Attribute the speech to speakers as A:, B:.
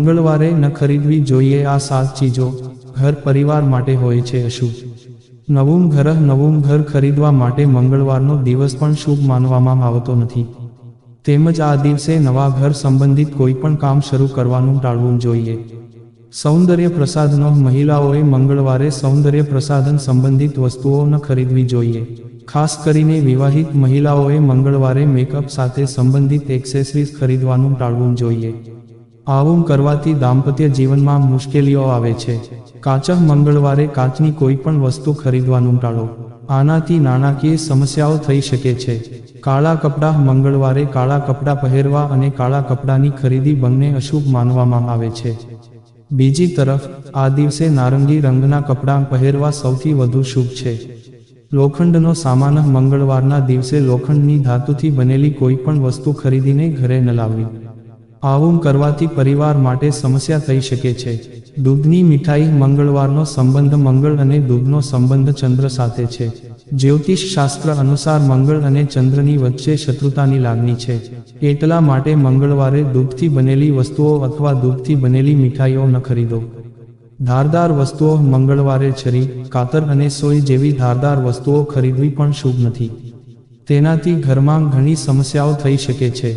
A: મંગળવારે ન ખરીદવી જોઈએ આ 7 ચીજો ઘર પરિવાર માટે હોય છે અશુભ। નવું ઘર ખરીદવા માટે મંગળવારનો દિવસ પણ શુભ માનવામાં આવતો નથી, તેમજ આ દિવસે નવા ઘર સંબંધિત કોઈ પણ કામ શરૂ કરવાનું ટાળવું જોઈએ। સૌંદર્ય પ્રસાધનો મહિલાઓએ મંગળવારે સૌંદર્ય પ્રસાધન સંબંધિત વસ્તુઓ ન ખરીદવી જોઈએ। ખાસ કરીને વિવાહિત મહિલાઓએ મંગળવારે મેકઅપ સાથે સંબંધિત એક્સેસરીઝ ખરીદવાનું ટાળવું જોઈએ। આવું કરવાથી દાંપત્ય જીવનમાં મુશ્કેલીઓ આવે છે। કાચઃ મંગળવારે કાચની કોઈ પણ વસ્તુ ખરીદવાનું ટાળો, આનાથી નાણાકીય સમસ્યાઓ થઈ શકે છે। કાળા કપડાં મંગળવારે કાળા કપડાં પહેરવા અને કાળા કપડાની ખરીદી બંને અશુભ માનવામાં આવે છે। બીજી તરફ આ દિવસે નારંગી રંગના કપડાં પહેરવા સૌથી વધુ શુભ છે। લોખંડનો સામાન મંગળવારના દિવસે લોખંડની ધાતુથી બનેલી કોઈ પણ વસ્તુ ખરીદીને ઘરે ન લાવવી, આવું કરવાથી પરિવાર માટે સમસ્યા થઈ શકે છે। દૂધની મીઠાઈ મંગળવારનો સંબંધ મંગળ અને દૂધનો સંબંધ ચંદ્ર સાથે છે। જ્યોતિષ શાસ્ત્ર અનુસાર મંગળ અને ચંદ્રની વચ્ચે શત્રુતાની લાગણી છે, એટલા માટે મંગળવારે દૂધથી બનેલી વસ્તુઓ અથવા દૂધથી બનેલી મીઠાઈઓ ન ખરીદો। ધારદાર વસ્તુઓ મંગળવારે છરી, કાતર અને સોય જેવી ધારદાર વસ્તુઓ ખરીદવી પણ શુભ નથી, તેનાથી ઘરમાં ઘણી સમસ્યાઓ થઈ શકે છે।